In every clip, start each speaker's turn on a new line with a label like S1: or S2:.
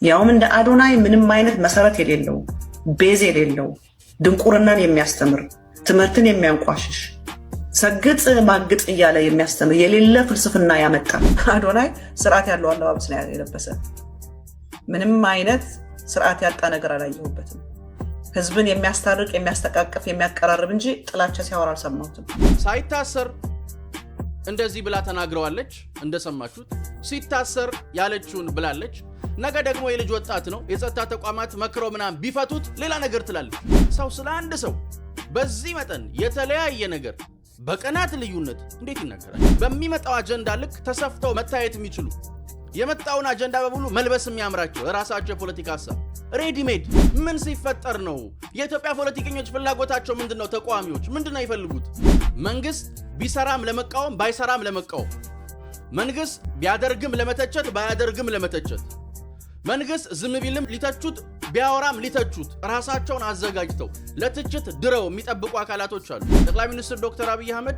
S1: ያውም እንደ አዶናይ ምንም አይነት መሰረት የሌለው ቤዝ የሌለው ድንቁርናን የሚያስተምር ትምህርትን የሚያንቋሽሽ ሰግጥ ማግጥ እያለ የሚያስተምር የሌለ ፍልስፍና ያመጣ አዶናይ ስርዓት ያለው አለባበስ ነው የለበሰ። ምንም አይነት ስርዓት ያጣ ነገር አላየሁበትም። ህዝብን የሚያስታርቅ የሚያስተቃቅፍ የሚያቀራርብ እንጂ ጥላቻ ሲያወራ አልሰማሁትም።
S2: ሳይታሰር እንደዚህ ብላ ተናግረዋለች እንደሰማችሁት። ሲታሰር ያለችውን ብላለች። ነገ ደግሞ የልጅ ወጣት ነው የጸጥታ ተቋማት መክረው ምናምን ቢፈቱት ሌላ ነገር ትላለች። ሰው ስለ አንድ ሰው በዚህ መጠን የተለያየ ነገር በቀናት ልዩነት እንዴት ይናገራል? በሚመጣው አጀንዳ ልክ ተሰፍተው መታየት የሚችሉ የመጣውን አጀንዳ በሙሉ መልበስ የሚያምራቸው ራሳቸው የፖለቲካ ሐሳብ ሬዲ ሜድ ምን ሲፈጠር ነው? የኢትዮጵያ ፖለቲከኞች ፍላጎታቸው ምንድነው? ተቃዋሚዎች ምንድነው ይፈልጉት? መንግስት ቢሰራም ለመቃወም ባይሰራም ለመቃወም፣ መንግስት ቢያደርግም ለመተቸት ባያደርግም ለመተቸት፣ መንግስት ዝም ቢልም ሊተቹት ቢያወራም ሊተቹት ራሳቸውን አዘጋጅተው ለትችት ድረው የሚጠብቁ አካላቶች አሉ። ጠቅላይ ሚኒስትር ዶክተር አብይ አህመድ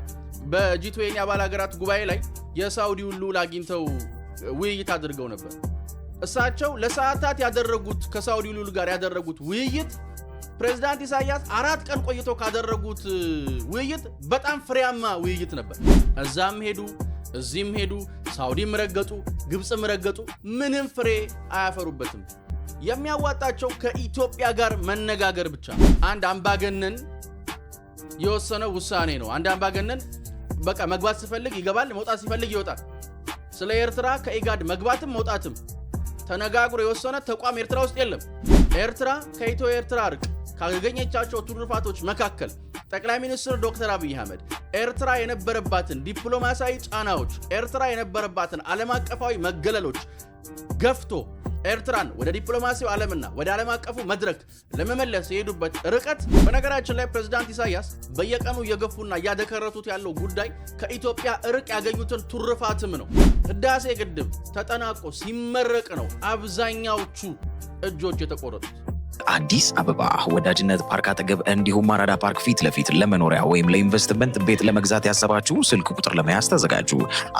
S2: በጂ20 አባል ሀገራት ጉባኤ ላይ የሳውዲውን ልዑል አግኝተው ውይይት አድርገው ነበር። እሳቸው ለሰዓታት ያደረጉት ከሳውዲው ልዑል ጋር ያደረጉት ውይይት ፕሬዝዳንት ኢሳያስ 4 ቀን ቆይተው ካደረጉት ውይይት በጣም ፍሬያማ ውይይት ነበር። እዛም ሄዱ እዚህም ሄዱ፣ ሳውዲም ረገጡ፣ ግብፅም ረገጡ፣ ምንም ፍሬ አያፈሩበትም። የሚያዋጣቸው ከኢትዮጵያ ጋር መነጋገር ብቻ። አንድ አምባገነን የወሰነው ውሳኔ ነው። አንድ አምባገነን በቃ መግባት ሲፈልግ ይገባል፣ መውጣት ሲፈልግ ይወጣል። ስለ ኤርትራ ከኢጋድ መግባትም መውጣትም ተነጋግሮ የወሰነ ተቋም ኤርትራ ውስጥ የለም። ኤርትራ ከኢትዮ ኤርትራ እርቅ ካገኘቻቸው ትሩፋቶች መካከል ጠቅላይ ሚኒስትር ዶክተር አብይ አህመድ ኤርትራ የነበረባትን ዲፕሎማሲያዊ ጫናዎች፣ ኤርትራ የነበረባትን ዓለም አቀፋዊ መገለሎች ገፍቶ ኤርትራን ወደ ዲፕሎማሲው ዓለምና ወደ ዓለም አቀፉ መድረክ ለመመለስ የሄዱበት ርቀት። በነገራችን ላይ ፕሬዝዳንት ኢሳያስ በየቀኑ እየገፉና እያደከረቱት ያለው ጉዳይ ከኢትዮጵያ እርቅ ያገኙትን ቱርፋትም ነው። ህዳሴ ግድብ ተጠናቆ ሲመረቅ ነው አብዛኛዎቹ እጆች የተቆረጡት።
S3: አዲስ አበባ ወዳጅነት ፓርክ አጠገብ እንዲሁም አራዳ ፓርክ ፊት ለፊት ለመኖሪያ ወይም ለኢንቨስትመንት ቤት ለመግዛት ያሰባችሁ ስልክ ቁጥር ለመያዝ ተዘጋጁ።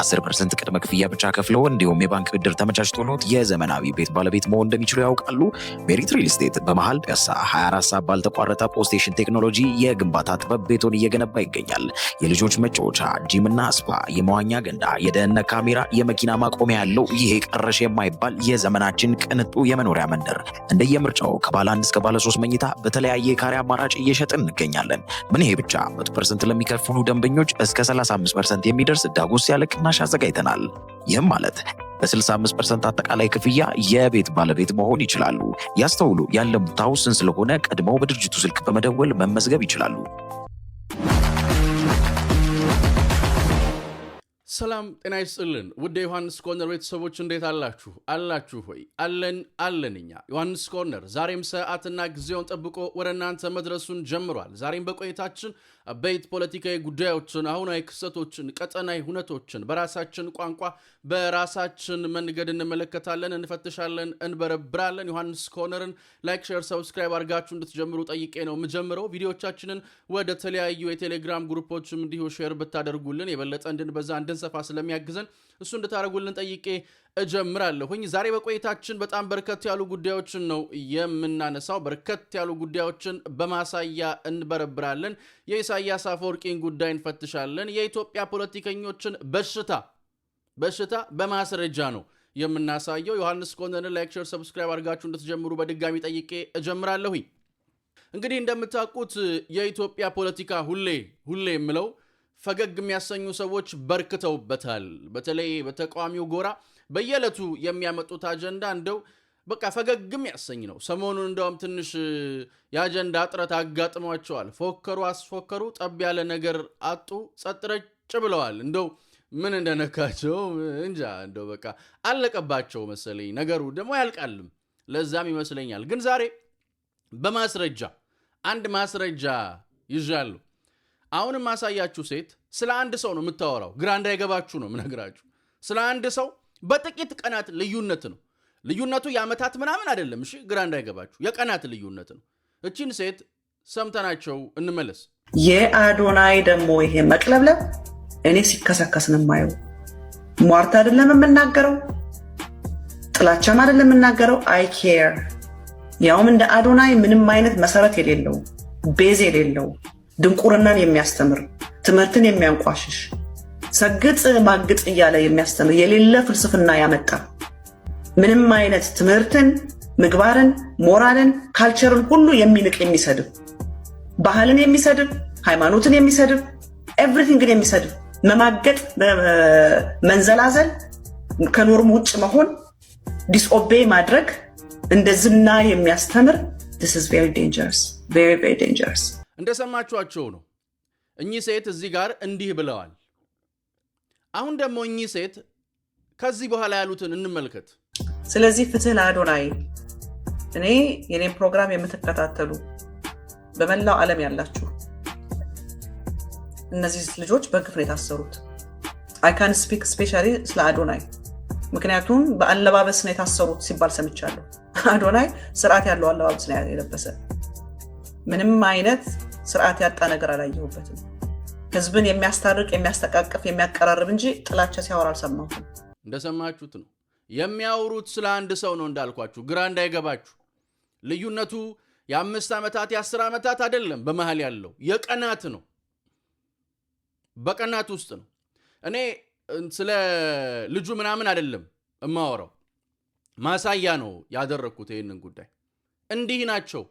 S3: 10% ቅድመ ክፍያ ብቻ ከፍለው እንዲሁም የባንክ ብድር ተመቻችቶሎት የዘመናዊ ቤት ባለቤት መሆን እንደሚችሉ ያውቃሉ? ሜሪት ሪል ስቴት በመሃል ፒያሳ 24 ሰዓት ባልተቋረጠ ፖስቴሽን ቴክኖሎጂ የግንባታ ጥበብ ቤቱን እየገነባ ይገኛል። የልጆች መጫወቻ፣ ጂምና ስፓ፣ የመዋኛ ገንዳ፣ የደህንነት ካሜራ፣ የመኪና ማቆሚያ ያለው ይሄ ቀረሽ የማይባል የዘመናችን ቅንጡ የመኖሪያ መንደር እንደየምርጫው ከባለ 1 እስከ ባለ 3 መኝታ በተለያየ ካሬ አማራጭ እየሸጥን እንገኛለን። ምን ይሄ ብቻ 100% ለሚከፍሉ ደንበኞች እስከ 35% የሚደርስ ዳጎስ ያለ ቅናሽ አዘጋጅተናል። ይህም ማለት በ65% አጠቃላይ ክፍያ የቤት ባለቤት መሆን ይችላሉ። ያስተውሉ፣ ያለሙት ውስን ስለሆነ ቀድመው በድርጅቱ ስልክ በመደወል መመዝገብ ይችላሉ።
S2: ሰላም ጤና ይስጥልን ውድ ዮሐንስ ኮርነር ቤተሰቦች እንዴት አላችሁ? አላችሁ ሆይ? አለን እኛ ዮሐንስ ኮርነር ዛሬም ሰዓትና ጊዜውን ጠብቆ ወደ እናንተ መድረሱን ጀምሯል። ዛሬም በቆይታችን አበይት ፖለቲካዊ ጉዳዮችን፣ አሁናዊ ክስተቶችን፣ ቀጠናዊ ሁነቶችን በራሳችን ቋንቋ በራሳችን መንገድ እንመለከታለን፣ እንፈትሻለን፣ እንበረብራለን። ዮሐንስ ኮርነርን ላይክ፣ ሼር፣ ሰብስክራይብ አድርጋችሁ እንድትጀምሩ ጠይቄ ነው የምጀምረው። ቪዲዮቻችንን ወደ ተለያዩ የቴሌግራም ግሩፖችም እንዲሁ ሼር ብታደርጉልን የበለጠ እንድንበዛ እንድንሰፋ ስለሚያግዘን እሱ እንድታደርጉልን ጠይቄ እጀምራለሁኝ። ዛሬ በቆይታችን በጣም በርከት ያሉ ጉዳዮችን ነው የምናነሳው። በርከት ያሉ ጉዳዮችን በማሳያ እንበረብራለን። የኢሳያስ አፈወርቂን ጉዳይ እንፈትሻለን። የኢትዮጵያ ፖለቲከኞችን በሽታ በማስረጃ ነው የምናሳየው። ዮሐንስ ኮርነርን ላይክ፣ ሼር፣ ሰብስክራይብ አድርጋችሁ እንድትጀምሩ በድጋሚ ጠይቄ እጀምራለሁኝ። እንግዲህ እንደምታውቁት የኢትዮጵያ ፖለቲካ ሁሌ የምለው ፈገግ የሚያሰኙ ሰዎች በርክተውበታል። በተለይ በተቃዋሚው ጎራ በየዕለቱ የሚያመጡት አጀንዳ እንደው በቃ ፈገግም ያሰኝ ነው። ሰሞኑን እንደውም ትንሽ የአጀንዳ እጥረት አጋጥሟቸዋል። ፎከሩ አስፎከሩ፣ ጠብ ያለ ነገር አጡ፣ ጸጥረጭ ብለዋል። እንደው ምን እንደነካቸው እንጃ። እንደው በቃ አለቀባቸው መሰለኝ። ነገሩ ደግሞ ያልቃልም፣ ለዛም ይመስለኛል። ግን ዛሬ በማስረጃ አንድ ማስረጃ ይዣለሁ። አሁንም ማሳያችሁ ሴት ስለ አንድ ሰው ነው የምታወራው። ግራ እንዳይገባችሁ ነው የምነግራችሁ። ስለ አንድ ሰው በጥቂት ቀናት ልዩነት ነው። ልዩነቱ የዓመታት ምናምን አይደለም። እሺ፣ ግራ እንዳይገባችሁ የቀናት ልዩነት ነው። እቺን ሴት ሰምተናቸው እንመለስ።
S1: የአዶናይ ደግሞ ይሄ መቅለብለብ እኔ ሲከሰከስ ነው የማየው። ሟርት አይደለም የምናገረው፣ ጥላቻም አይደለም የምናገረው። አይ ኬር ያውም እንደ አዶናይ ምንም አይነት መሰረት የሌለው ቤዝ የሌለው ድንቁርናን የሚያስተምር ትምህርትን የሚያንቋሽሽ ሰግጥ ማግጥ እያለ የሚያስተምር የሌለ ፍልስፍና ያመጣ ምንም አይነት ትምህርትን ምግባርን ሞራልን ካልቸርን ሁሉ የሚንቅ የሚሰድብ ባህልን የሚሰድብ ሃይማኖትን የሚሰድብ ኤቭሪቲንግን የሚሰድብ መማገጥ መንዘላዘል ከኖርም ውጭ መሆን ዲስኦቤይ ማድረግ እንደዝና የሚያስተምር this is very dangerous very very dangerous
S2: እንደሰማችኋቸው ነው እኚህ ሴት እዚህ ጋር እንዲህ ብለዋል አሁን ደግሞ እኚህ ሴት ከዚህ በኋላ ያሉትን እንመልከት
S1: ስለዚህ ፍትህ ለአዶናይ እኔ የኔን ፕሮግራም የምትከታተሉ በመላው ዓለም ያላችሁ እነዚህ ልጆች በግፍ ነው የታሰሩት I can speak especially ስለ አዶናይ ምክንያቱም በአለባበስ ነው የታሰሩት ሲባል ሰምቻለሁ አዶናይ ስርዓት ያለው አለባበስ ነው የለበሰ ምንም አይነት ስርዓት ያጣ ነገር አላየሁበትም ህዝብን የሚያስታርቅ የሚያስተቃቅፍ የሚያቀራርብ እንጂ ጥላቻ ሲያወራ አልሰማሁም
S2: እንደሰማችሁት ነው የሚያወሩት ስለ አንድ ሰው ነው እንዳልኳችሁ ግራ እንዳይገባችሁ ልዩነቱ የ5 ዓመታት የ10 ዓመታት አይደለም በመሃል ያለው የቀናት ነው በቀናት ውስጥ ነው እኔ ስለ ልጁ ምናምን አይደለም እማወራው ማሳያ ነው ያደረኩት ይሄንን ጉዳይ እንዲህ ናቸው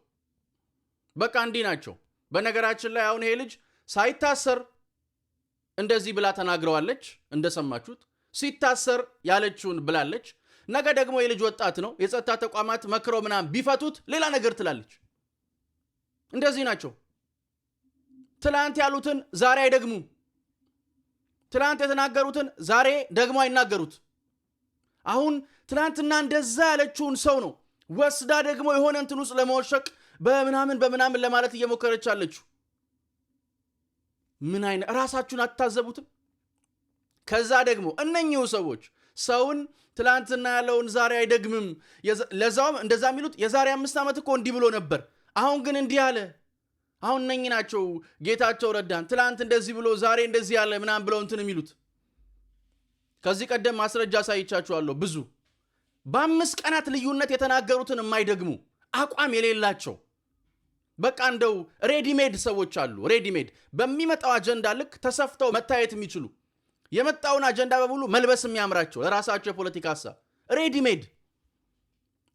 S2: በቃ እንዲህ ናቸው በነገራችን ላይ አሁን ይሄ ልጅ ሳይታሰር እንደዚህ ብላ ተናግረዋለች እንደሰማችሁት ሲታሰር ያለችውን ብላለች ነገ ደግሞ የልጅ ወጣት ነው የጸጥታ ተቋማት መክረው ምናምን ቢፈቱት ሌላ ነገር ትላለች እንደዚህ ናቸው ትላንት ያሉትን ዛሬ አይደግሙ ትላንት የተናገሩትን ዛሬ ደግሞ አይናገሩት አሁን ትላንትና እንደዛ ያለችውን ሰው ነው ወስዳ ደግሞ የሆነ እንትን ውስጥ ለመወሸቅ በምናምን ለማለት እየሞከረች አለችው ምን አይነ ራሳችሁን አታዘቡትም ከዛ ደግሞ እነኚሁ ሰዎች ሰውን ትላንትና ያለውን ዛሬ አይደግምም ለዛውም እንደዛ የሚሉት የዛሬ 5 ዓመት እኮ እንዲህ ብሎ ነበር አሁን ግን እንዲህ አለ አሁን ነኝ ናቸው ጌታቸው ረዳን ትላንት እንደዚህ ብሎ ዛሬ እንደዚህ ያለ ምናምን ብለው እንትን የሚሉት ከዚህ ቀደም ማስረጃ ሳይቻችኋለሁ ብዙ በ5 ቀናት ልዩነት የተናገሩትን የማይደግሙ አቋም የሌላቸው በቃ እንደው ሬዲሜድ ሰዎች አሉ ሬዲሜድ በሚመጣው አጀንዳ ልክ ተሰፍተው መታየት የሚችሉ የመጣውን አጀንዳ በሙሉ መልበስ የሚያምራቸው ለራሳቸው የፖለቲካ ሐሳብ ሬዲሜድ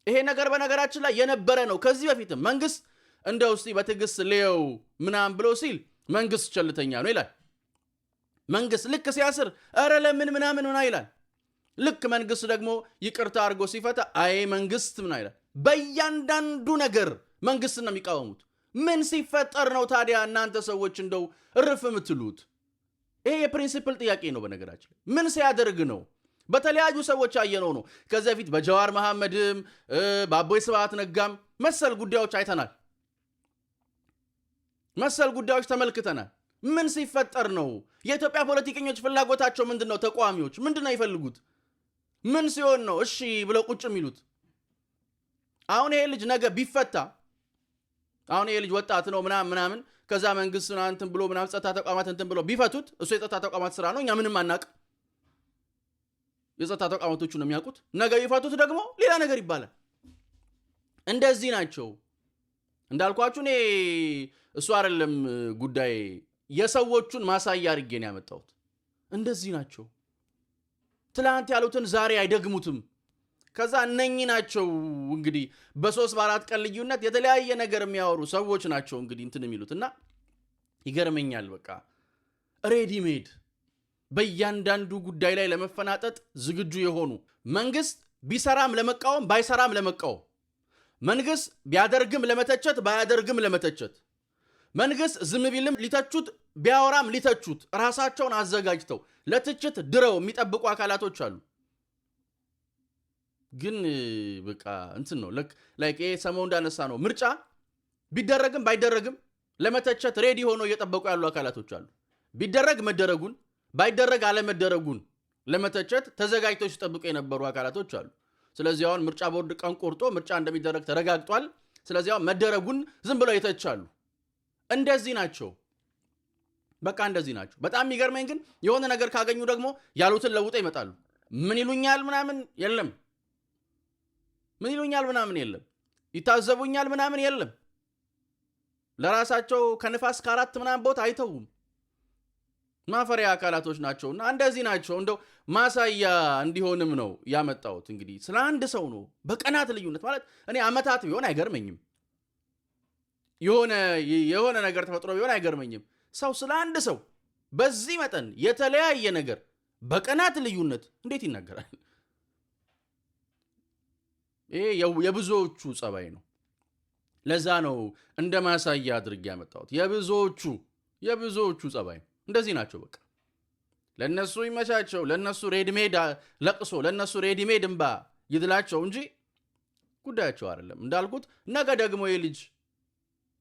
S2: ይሄ ነገር በነገራችን ላይ የነበረ ነው ከዚህ በፊትም መንግስት እንደው እስቲ በትግስት ሌው ምናምን ብሎ ሲል መንግስት ቸልተኛ ነው ይላል መንግስት ልክ ሲያስር አረ ለምን ምናምን ይላል ልክ መንግስት ደግሞ ይቅርታ አድርጎ ሲፈታ አይ መንግስት ምናምን ይላል በእያንዳንዱ ነገር መንግስት ነው የሚቃወሙት ምን ሲፈጠር ነው ታዲያ እናንተ ሰዎች እንደው እርፍ የምትሉት ይሄ የፕሪንሲፕል ጥያቄ ነው በነገራችን ምን ሲያደርግ ነው በተለያዩ ሰዎች አየነው ነው ከዚህ በፊት በጀዋር መሐመድም በአቦይ ስብሃት ነጋም መሰል ጉዳዮች አይተናል መሰል ጉዳዮች ተመልክተናል ምን ሲፈጠር ነው የኢትዮጵያ ፖለቲከኞች ፍላጎታቸው ምንድነው ተቋሚዎች ምንድነው ይፈልጉት ምን ሲሆን ነው እሺ ብለው ቁጭ የሚሉት አሁን ይሄ ልጅ ነገ ቢፈታ አሁን ይሄ ልጅ ወጣት ነው ምናምን ከዛ መንግስት እንትን ብሎ ምናምን ጸጥታ ተቋማት እንትን ብሎ ቢፈቱት እሱ የጸጥታ ተቋማት ስራ ነው እኛ ምንም አናቅ የጸጥታ ተቋማቶቹ ነው የሚያውቁት ነገ ቢፈቱት ደግሞ ሌላ ነገር ይባላል እንደዚህ ናቸው እንዳልኳችሁ እኔ እሱ አይደለም ጉዳይ የሰዎቹን ማሳያ አድርጌ ነው ያመጣሁት እንደዚህ ናቸው ትላንት ያሉትን ዛሬ አይደግሙትም ከዛ እነኚህ ናቸው እንግዲህ በ3 በ4 ቀን ልዩነት የተለያየ ነገር የሚያወሩ ሰዎች ናቸው እንግዲህ እንትን የሚሉትና ይገርመኛል በቃ ሬዲሜድ በእያንዳንዱ ጉዳይ ላይ ለመፈናጠጥ ዝግጁ የሆኑ መንግስት ቢሰራም ለመቃወም ባይሰራም ለመቃወም መንግስት ቢያደርግም ለመተቸት ባያደርግም ለመተቸት መንግስት ዝም ቢልም ሊተቹት ቢያወራም ሊተቹት ራሳቸውን አዘጋጅተው ለትችት ድረው የሚጠብቁ አካላቶች አሉ ግን በቃ እንትን ነው ላይክ ይሄ ሰሞን እንዳነሳ ነው ምርጫ ቢደረግም ባይደረግም ለመተቸት ሬዲ ሆኖ እየጠበቁ ያሉ አካላቶች አሉ ቢደረግ መደረጉን ባይደረግ አለመደረጉን ለመተቸት ተዘጋጅተው ሲጠብቁ የነበሩ አካላቶች አሉ ስለዚህ አሁን ምርጫ ቦርድ ቀን ቆርጦ ምርጫ እንደሚደረግ ተረጋግጧል ስለዚህ አሁን መደረጉን ዝም ብለው ይተቻሉ እንደዚህ ናቸው በቃ እንደዚህ ናቸው በጣም የሚገርመኝ ግን የሆነ ነገር ካገኙ ደግሞ ያሉትን ለውጠው ይመጣሉ ምን ይሉኛል ምናምን የለም ምን ይሉኛል ምናምን የለም፣ ይታዘቡኛል ምናምን የለም። ለራሳቸው ከንፋስ ከአራት ምናምን ቦታ አይተውም። ማፈሪያ አካላቶች ናቸውና እንደዚህ ናቸው። እንደው ማሳያ እንዲሆንም ነው ያመጣሁት። እንግዲህ ስለ አንድ ሰው ነው በቀናት ልዩነት ማለት እኔ አመታት ቢሆን አይገርመኝም፣ የሆነ ነገር ተፈጥሮ ቢሆን አይገርመኝም። ሰው ስለ አንድ ሰው በዚህ መጠን የተለያየ ነገር በቀናት ልዩነት እንዴት ይናገራል? ይሄ የብዙዎቹ ጸባይ ነው። ለዛ ነው እንደ ማሳያ አድርጌ ያመጣሁት። የብዙዎቹ ጸባይ እንደዚህ ናቸው። በቃ ለነሱ ይመቻቸው፣ ለነሱ ሬድሜድ ለቅሶ፣ ለነሱ ሬድሜድ እንባ ይድላቸው እንጂ ጉዳያቸው አይደለም። እንዳልኩት ነገ ደግሞ የልጅ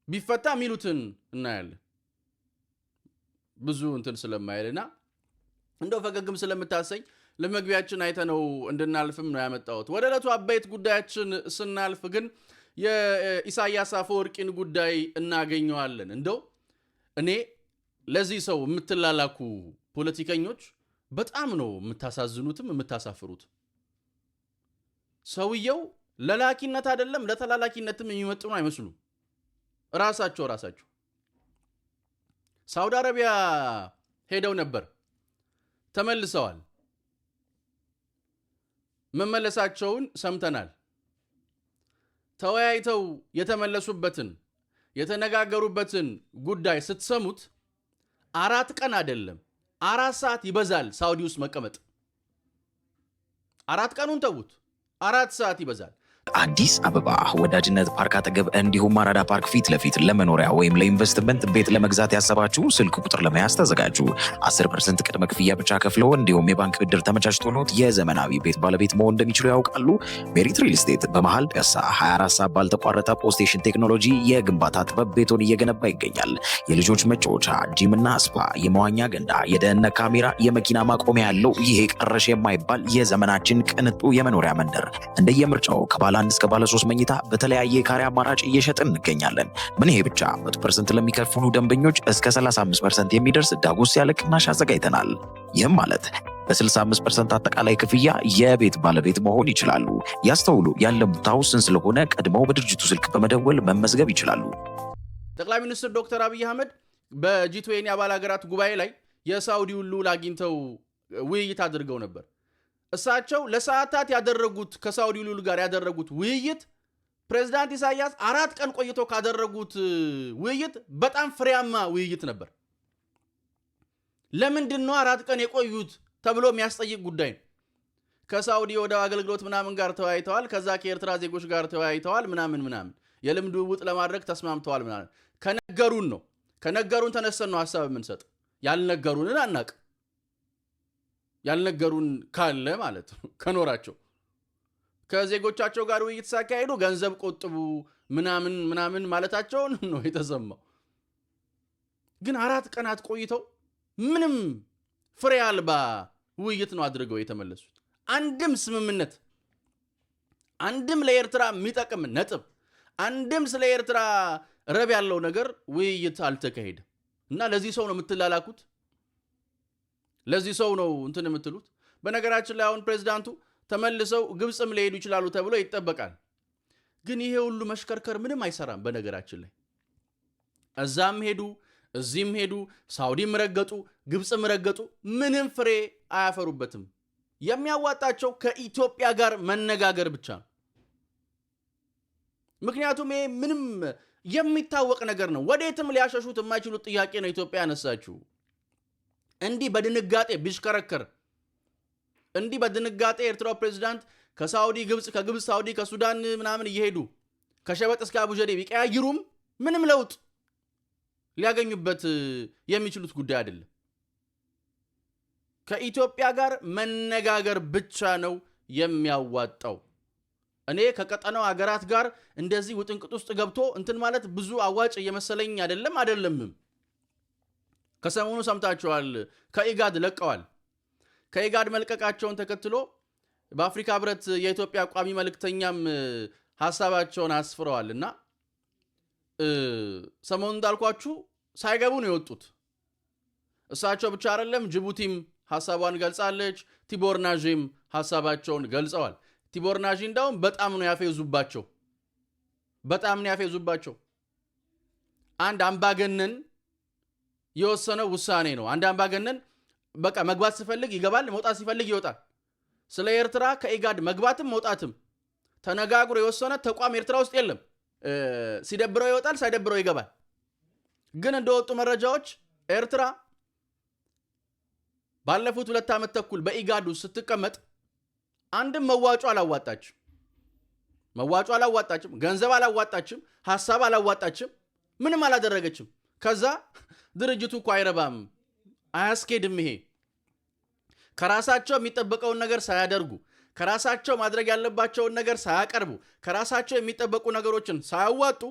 S2: ቢፈታ ሚሉትን እናያለን። ብዙ እንትን ስለማይልና እንደው ፈገግም ስለምታሰኝ ለመግቢያችን አይተነው እንድናልፍም ነው ያመጣሁት። ወደ ዕለቱ አበይት ጉዳያችን ስናልፍ ግን የኢሳያስ አፈወርቂን ጉዳይ እናገኘዋለን። እንደው እኔ ለዚህ ሰው የምትላላኩ ፖለቲከኞች በጣም ነው የምታሳዝኑትም የምታሳፍሩት። ሰውየው ለላኪነት አይደለም ለተላላኪነትም የሚመጥኑ አይመስሉም። ራሳቸው ሳውዲ አረቢያ ሄደው ነበር፣ ተመልሰዋል። መመለሳቸውን ሰምተናል። ተወያይተው የተመለሱበትን የተነጋገሩበትን ጉዳይ ስትሰሙት 4 ቀን አይደለም 4 ሰዓት ይበዛል ሳውዲ ውስጥ መቀመጥ። 4 ቀኑን ተዉት፣ 4 ሰዓት ይበዛል።
S3: አዲስ አበባ ወዳጅነት ፓርክ አጠገብ እንዲሁም አራዳ ፓርክ ፊት ለፊት ለመኖሪያ ወይም ለኢንቨስትመንት ቤት ለመግዛት ያሰባችሁ ስልክ ቁጥር ለመያዝ ተዘጋጁ። 10% ቅድመ ክፍያ ብቻ ከፍለው እንዲሁም የባንክ ብድር ተመቻችቶሎት የዘመናዊ ቤት ባለቤት መሆን እንደሚችሉ ያውቃሉ? ሜሪት ሪል ስቴት በመሃል ፒያሳ 24 ሰዓት ባልተቋረጠ ፖስቴሽን ቴክኖሎጂ የግንባታ ጥበብ ቤቶን እየገነባ ይገኛል። የልጆች መጫወቻ፣ ጂምና ስፓ፣ የመዋኛ ገንዳ፣ የደህንነት ካሜራ፣ የመኪና ማቆሚያ ያለው ይሄ ቀረሽ የማይባል የዘመናችን ቅንጡ የመኖሪያ መንደር እንደየምርጫው ከባለ 1 እስከ ባለ 3 መኝታ በተለያየ ካሬ አማራጭ እየሸጥን እንገኛለን። ምን ይሄ ብቻ 100% ለሚከፍሉ ደንበኞች እስከ 35% የሚደርስ ዳጎስ ያለ ቅናሽ አዘጋጅተናል። ይህም ማለት በ65% አጠቃላይ ክፍያ የቤት ባለቤት መሆን ይችላሉ። ያስተውሉ፣ ያለሙት ውስን ስለሆነ ቀድመው በድርጅቱ ስልክ በመደወል መመዝገብ ይችላሉ።
S2: ጠቅላይ ሚኒስትር ዶክተር አብይ አህመድ በጂ20 አባል ሀገራት ጉባኤ ላይ የሳውዲውን ልዑል አግኝተው ውይይት አድርገው ነበር። እሳቸው ለሰዓታት ያደረጉት ከሳውዲ ልዑል ጋር ያደረጉት ውይይት ፕሬዝዳንት ኢሳያስ 4 ቀን ቆይቶ ካደረጉት ውይይት በጣም ፍሬያማ ውይይት ነበር። ለምንድን ነው 4 ቀን የቆዩት ተብሎ የሚያስጠይቅ ጉዳይ ነው። ከሳውዲ ወደ አገልግሎት ምናምን ጋር ተወያይተዋል። ከዛ ከኤርትራ ዜጎች ጋር ተወያይተዋል ምናምን የልምድ ውውጥ ለማድረግ ተስማምተዋል ምናምን። ከነገሩን ተነስተን ነው ሐሳብ የምንሰጥ። ያልነገሩንን አናቅ። ያልነገሩን ካለ ማለት ነው ከኖራቸው ከዜጎቻቸው ጋር ውይይት ሳካሄዱ ገንዘብ ቆጥቡ ምናምን ማለታቸውን ነው የተሰማው። ግን 4 ቀናት ቆይተው ምንም ፍሬ አልባ ውይይት ነው አድርገው የተመለሱት። አንድም ስምምነት፣ አንድም ለኤርትራ የሚጠቅም ነጥብ፣ አንድም ስለ ኤርትራ ረብ ያለው ነገር ውይይት አልተካሄደም። እና ለዚህ ሰው ነው የምትላላኩት? ለዚህ ሰው ነው እንትን የምትሉት? በነገራችን ላይ አሁን ፕሬዝዳንቱ ተመልሰው ግብጽም ሊሄዱ ይችላሉ ተብሎ ይጠበቃል። ግን ይሄ ሁሉ መሽከርከር ምንም አይሰራም። በነገራችን ላይ እዛም ሄዱ እዚህም ሄዱ፣ ሳውዲም ረገጡ፣ ግብጽም ረገጡ፣ ምንም ፍሬ አያፈሩበትም። የሚያዋጣቸው ከኢትዮጵያ ጋር መነጋገር ብቻ ነው። ምክንያቱም ይሄ ምንም የሚታወቅ ነገር ነው። ወዴትም ሊያሸሹት የማይችሉት ጥያቄ ነው ኢትዮጵያ ያነሳችው። እንዲህ በድንጋጤ ቢሽከረከር፣ እንዲህ በድንጋጤ ኤርትራው ፕሬዝዳንት ከሳውዲ ግብጽ፣ ከግብጽ ሳውዲ፣ ከሱዳን ምናምን እየሄዱ ከሸበጥ እስከ አቡጀዴ ቢቀያይሩም ምንም ለውጥ ሊያገኙበት የሚችሉት ጉዳይ አይደለም። ከኢትዮጵያ ጋር መነጋገር ብቻ ነው የሚያዋጣው። እኔ ከቀጠናው ሀገራት ጋር እንደዚህ ውጥንቅጥ ውስጥ ገብቶ እንትን ማለት ብዙ አዋጭ እየመሰለኝ አይደለምም። ከሰሞኑ ሰምታችኋል፣ ከኢጋድ ለቀዋል። ከኢጋድ መልቀቃቸውን ተከትሎ በአፍሪካ ህብረት የኢትዮጵያ ቋሚ መልእክተኛም ሐሳባቸውን አስፍረዋልና ሰሞኑን እንዳልኳችሁ ሳይገቡ ነው የወጡት። እሳቸው ብቻ አይደለም፣ ጅቡቲም ሐሳቧን ገልጻለች። ቲቦር ናዥም ሐሳባቸውን ገልጸዋል። ቲቦር ናጂ እንዳውም በጣም ነው ያፌዙባቸው። አንድ አምባገነን የወሰነው ውሳኔ ነው። አንድ አምባገነን በቃ መግባት ሲፈልግ ይገባል፣ መውጣት ሲፈልግ ይወጣል። ስለ ኤርትራ ከኢጋድ መግባትም መውጣትም ተነጋግሮ የወሰነ ተቋም ኤርትራ ውስጥ የለም። ሲደብረው ይወጣል፣ ሳይደብረው ይገባል። ግን እንደወጡ መረጃዎች ኤርትራ ባለፉት 2 ዓመት ተኩል በኢጋድ ውስጥ ስትቀመጥ አንድም መዋጮ አላዋጣችም፣ ገንዘብ አላዋጣችም፣ ሐሳብ አላዋጣችም፣ ምንም አላደረገችም። ከዛ ድርጅቱ እኮ አይረባም፣ አያስኬድም፣ ይሄ ከራሳቸው የሚጠበቀውን ነገር ሳያደርጉ፣ ከራሳቸው ማድረግ ያለባቸውን ነገር ሳያቀርቡ፣ ከራሳቸው የሚጠበቁ ነገሮችን ሳያዋጡ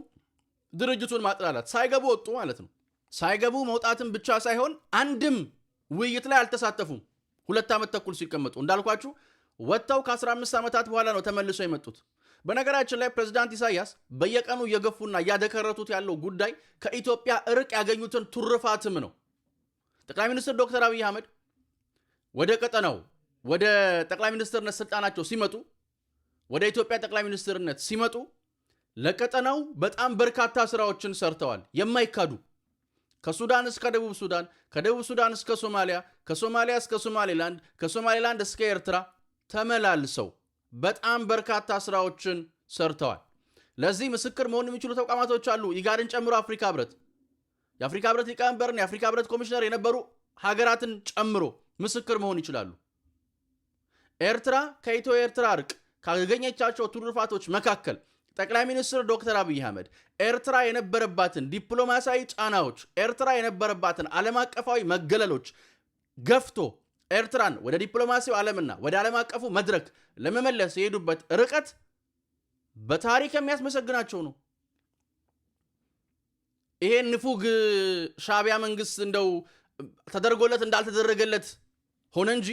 S2: ድርጅቱን ማጥላላት፣ ሳይገቡ ወጡ ማለት ነው። ሳይገቡ መውጣትም ብቻ ሳይሆን አንድም ውይይት ላይ አልተሳተፉም። 2 ዓመት ተኩል ሲቀመጡ እንዳልኳችሁ ወጥተው ከ15 ዓመታት በኋላ ነው ተመልሶ የመጡት። በነገራችን ላይ ፕሬዝዳንት ኢሳያስ በየቀኑ እየገፉና እያደከረቱት ያለው ጉዳይ ከኢትዮጵያ እርቅ ያገኙትን ቱርፋትም ነው። ጠቅላይ ሚኒስትር ዶክተር አብይ አህመድ ወደ ቀጠናው ወደ ጠቅላይ ሚኒስትርነት ስልጣናቸው ሲመጡ፣ ወደ ኢትዮጵያ ጠቅላይ ሚኒስትርነት ሲመጡ ለቀጠናው በጣም በርካታ ስራዎችን ሰርተዋል የማይካዱ። ከሱዳን እስከ ደቡብ ሱዳን፣ ከደቡብ ሱዳን እስከ ሶማሊያ፣ ከሶማሊያ እስከ ሶማሌላንድ፣ ከሶማሌላንድ እስከ ኤርትራ ተመላልሰው በጣም በርካታ ስራዎችን ሰርተዋል። ለዚህ ምስክር መሆን የሚችሉ ተቋማቶች አሉ። ኢጋድን ጨምሮ አፍሪካ ህብረት፣ የአፍሪካ ህብረት ሊቀመንበርን፣ የአፍሪካ ህብረት ኮሚሽነር የነበሩ ሀገራትን ጨምሮ ምስክር መሆን ይችላሉ። ኤርትራ ከኢትዮ ኤርትራ እርቅ ካገኘቻቸው ትሩፋቶች መካከል ጠቅላይ ሚኒስትር ዶክተር አብይ አህመድ ኤርትራ የነበረባትን ዲፕሎማሲያዊ ጫናዎች፣ ኤርትራ የነበረባትን ዓለም አቀፋዊ መገለሎች ገፍቶ ኤርትራን ወደ ዲፕሎማሲው ዓለምና ወደ ዓለም አቀፉ መድረክ ለመመለስ የሄዱበት ርቀት በታሪክ የሚያስመሰግናቸው ነው። ይሄን ንፉግ ሻዕቢያ መንግስት እንደው ተደርጎለት እንዳልተደረገለት ሆነ እንጂ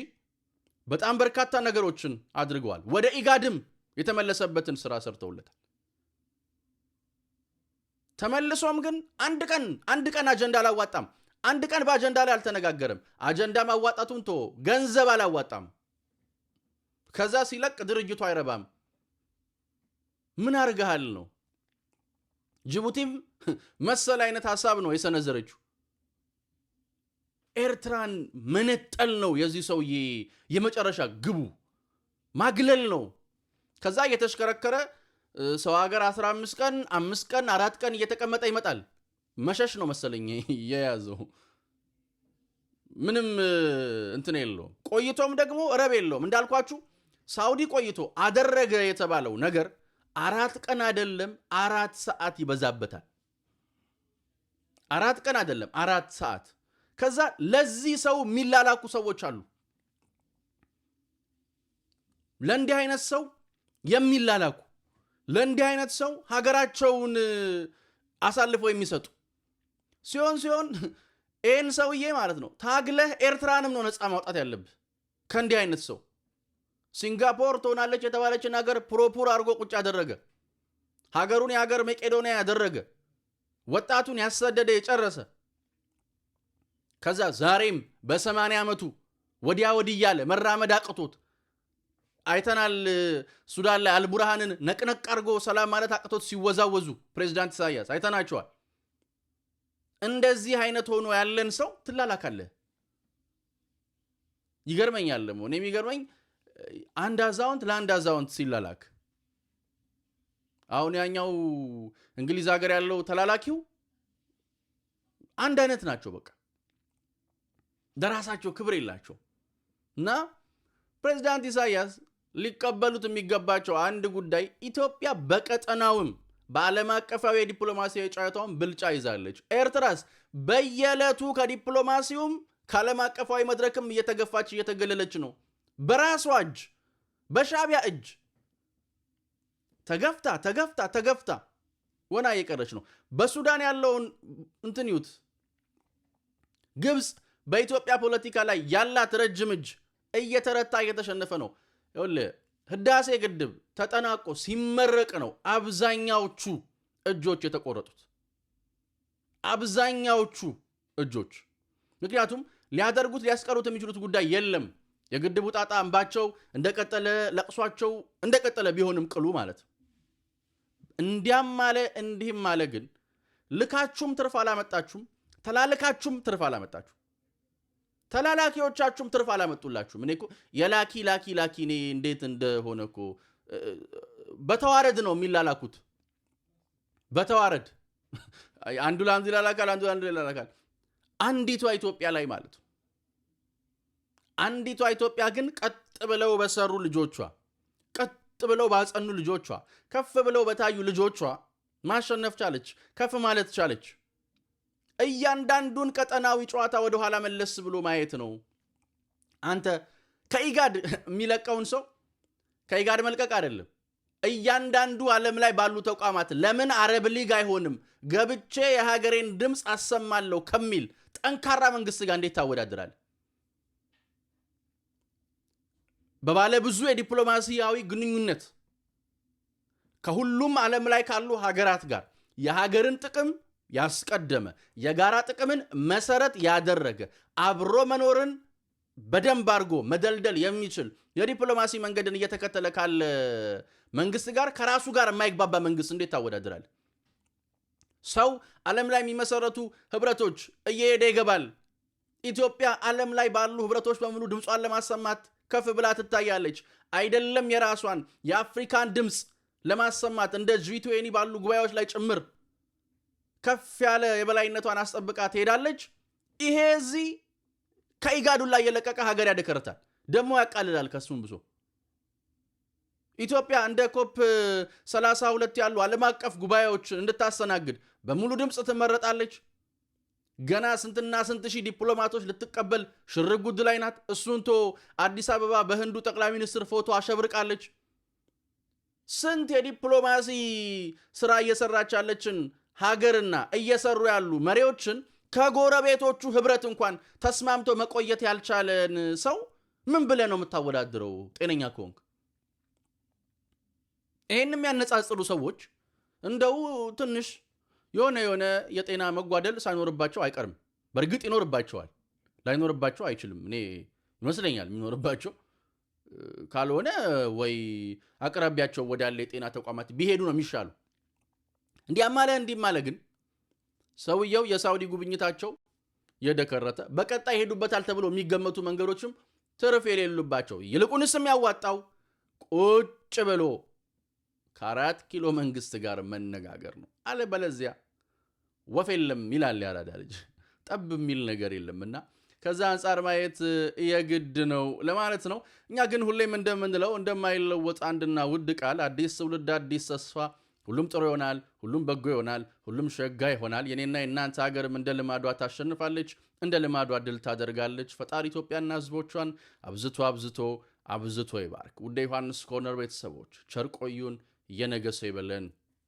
S2: በጣም በርካታ ነገሮችን አድርገዋል። ወደ ኢጋድም የተመለሰበትን ስራ ሰርተውለታል። ተመልሶም ግን አንድ ቀን አጀንዳ አላዋጣም። አንድ ቀን በአጀንዳ ላይ አልተነጋገረም። አጀንዳ ማዋጣቱን ገንዘብ አላዋጣም። ከዛ ሲለቅ ድርጅቱ አይረባም። ምን አርገሃል ነው። ጅቡቲም መሰል አይነት ሐሳብ ነው የሰነዘረችው። ኤርትራን መነጠል ነው የዚህ ሰውዬ የመጨረሻ ግቡ፣ ማግለል ነው። ከዛ እየተሽከረከረ ሰው ሀገር 15 ቀን 5 ቀን 4 ቀን እየተቀመጠ ይመጣል። መሸሽ ነው መሰለኝ የያዘው። ምንም እንትን የለውም። ቆይቶም ደግሞ ረብ የለውም። እንዳልኳችሁ ሳውዲ ቆይቶ አደረገ የተባለው ነገር 4 ቀን አይደለም 4 ሰዓት ይበዛበታል። 4 ቀን አይደለም 4 ሰዓት። ከዛ ለዚህ ሰው የሚላላኩ ሰዎች አሉ። ለእንዲህ አይነት ሰው የሚላላኩ፣ ለእንዲህ አይነት ሰው ሀገራቸውን አሳልፈው የሚሰጡ ሲሆን ይህን ሰውዬ ማለት ነው ታግለህ ኤርትራንም ነው ነፃ ማውጣት ያለብህ ከእንዲህ አይነት ሰው። ሲንጋፖር ትሆናለች የተባለችን ሀገር ፕሮፑር አድርጎ ቁጭ ያደረገ፣ ሀገሩን የሀገር መቄዶንያ ያደረገ፣ ወጣቱን ያሰደደ የጨረሰ፣ ከዛ ዛሬም በ80 ዓመቱ ወዲያ ወዲህ እያለ መራመድ አቅቶት አይተናል። ሱዳን ላይ አልቡርሃንን ነቅነቅ አድርጎ ሰላም ማለት አቅቶት ሲወዛወዙ ፕሬዚዳንት ኢሳያስ አይተናቸዋል። እንደዚህ አይነት ሆኖ ያለን ሰው ትላላካለህ። ይገርመኛል። ደግሞ እኔ የሚገርመኝ አንድ አዛውንት ለአንድ አዛውንት ሲላላክ፣ አሁን ያኛው እንግሊዝ ሀገር ያለው ተላላኪው አንድ አይነት ናቸው። በቃ ደራሳቸው ክብር የላቸው እና ፕሬዚዳንት ኢሳያስ ሊቀበሉት የሚገባቸው አንድ ጉዳይ ኢትዮጵያ በቀጠናውም በዓለም አቀፋዊ የዲፕሎማሲያዊ ጨዋታውን ብልጫ ይዛለች። ኤርትራስ በየዕለቱ ከዲፕሎማሲውም ከዓለም አቀፋዊ መድረክም እየተገፋች እየተገለለች ነው። በራሷ እጅ በሻዕቢያ እጅ ተገፍታ ወና እየቀረች ነው። በሱዳን ያለውን እንትንዩት ግብፅ በኢትዮጵያ ፖለቲካ ላይ ያላት ረጅም እጅ እየተረታ እየተሸነፈ ነው። ህዳሴ ግድብ ተጠናቆ ሲመረቅ ነው አብዛኛዎቹ እጆች የተቆረጡት። አብዛኛዎቹ እጆች። ምክንያቱም ሊያደርጉት ሊያስቀሩት የሚችሉት ጉዳይ የለም። የግድቡ ጣጣ እንባቸው እንደቀጠለ ለቅሷቸው እንደቀጠለ ቢሆንም ቅሉ ማለት እንዲያም ማለ እንዲህም ማለ ግን ልካችሁም ትርፍ አላመጣችሁም ተላልካችሁም ትርፍ አላመጣችሁ ተላላኪዎቻችሁም ትርፍ አላመጡላችሁም እኔ እኮ የላኪ እኔ እንዴት እንደሆነ እኮ በተዋረድ ነው የሚላላኩት በተዋረድ አንዱ ለአንዱ ይላላካል አንዲቷ ኢትዮጵያ ላይ ማለት አንዲቷ ኢትዮጵያ ግን ቀጥ ብለው በሰሩ ልጆቿ ቀጥ ብለው ባጸኑ ልጆቿ ከፍ ብለው በታዩ ልጆቿ ማሸነፍ ቻለች ከፍ ማለት ቻለች እያንዳንዱን ቀጠናዊ ጨዋታ ወደ ኋላ መለስ ብሎ ማየት ነው አንተ ከኢጋድ የሚለቀውን ሰው ከኢጋድ መልቀቅ አይደለም እያንዳንዱ ዓለም ላይ ባሉ ተቋማት ለምን አረብ ሊግ አይሆንም ገብቼ የሀገሬን ድምጽ አሰማለሁ ከሚል ጠንካራ መንግስት ጋር እንዴት ታወዳድራለህ በባለ ብዙ የዲፕሎማሲያዊ ግንኙነት ከሁሉም ዓለም ላይ ካሉ ሀገራት ጋር የሀገርን ጥቅም ያስቀደመ የጋራ ጥቅምን መሰረት ያደረገ አብሮ መኖርን በደንብ አድርጎ መደልደል የሚችል የዲፕሎማሲ መንገድን እየተከተለ ካለ መንግስት ጋር ከራሱ ጋር የማይግባባ መንግስት እንዴት ታወዳድራለህ ሰው ዓለም ላይ የሚመሰረቱ ህብረቶች እየሄደ ይገባል ኢትዮጵያ ዓለም ላይ ባሉ ህብረቶች በሙሉ ድምጿን ለማሰማት ከፍ ብላ ትታያለች አይደለም የራሷን የአፍሪካን ድምጽ ለማሰማት እንደ G20 ባሉ ጉባኤዎች ላይ ጭምር ከፍ ያለ የበላይነቷን አስጠብቃ ትሄዳለች ይሄ እዚህ ከኢጋዱ ላይ የለቀቀ ሀገር ያደከረታል ደሞ ያቃልላል ከሱም ብዙ ኢትዮጵያ እንደ ኮፕ 32 ያሉ ዓለም አቀፍ ጉባኤዎች እንድታስተናግድ በሙሉ ድምጽ ትመረጣለች ገና ስንትና ስንት ሺህ ዲፕሎማቶች ልትቀበል ሽርጉድ ላይ ናት እሱንቶ አዲስ አበባ በህንዱ ጠቅላይ ሚኒስትር ፎቶ አሸብርቃለች ስንት የዲፕሎማሲ ስራ እየሰራች ያለችን ሀገርና እየሰሩ ያሉ መሪዎችን ከጎረቤቶቹ ህብረት እንኳን ተስማምቶ መቆየት ያልቻለን ሰው ምን ብለ ነው የምታወዳድረው ጤነኛ ከሆንክ ይሄንም ያነጻጽሩ ሰዎች እንደው ትንሽ የሆነ የጤና መጓደል ሳይኖርባቸው አይቀርም በርግጥ ይኖርባቸዋል ላይኖርባቸው አይችልም እኔ ይመስለኛል የሚኖርባቸው ካልሆነ ወይ አቅራቢያቸው ወዳለ የጤና ተቋማት ቢሄዱ ነው የሚሻሉ እንዲማለ ግን ሰውየው የሳውዲ ጉብኝታቸው የደከረተ በቀጣይ ሄዱበታል ተብሎ የሚገመቱ መንገዶችም ትርፍ የሌሉባቸው ይልቁንስም ያዋጣው ቁጭ ብሎ ከ4 ኪሎ መንግስት ጋር መነጋገር ነው አለበለዚያ ወፍ የለም ይላል ያራዳ ልጅ ጠብ የሚል ነገር የለምና ከዛ አንፃር ማየት የግድ ነው ለማለት ነው እኛ ግን ሁሌም እንደምንለው እንደማይለወጥ አንድና ውድ ቃል አዲስ ትውልድ አዲስ ተስፋ ሁሉም ጥሩ ይሆናል ሁሉም በጎ ይሆናል ሁሉም ሸጋ ይሆናል የኔና የናንተ ሀገርም እንደ ልማዷ ታሸንፋለች እንደ ልማዷ ድል ታደርጋለች ፈጣሪ ኢትዮጵያና ህዝቦቿን አብዝቶ ይባርክ ውድ ዮሐንስ ኮርነር ቤተሰቦች ቸር ቆዩን የነገሰ ይበለን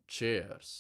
S2: ቺርስ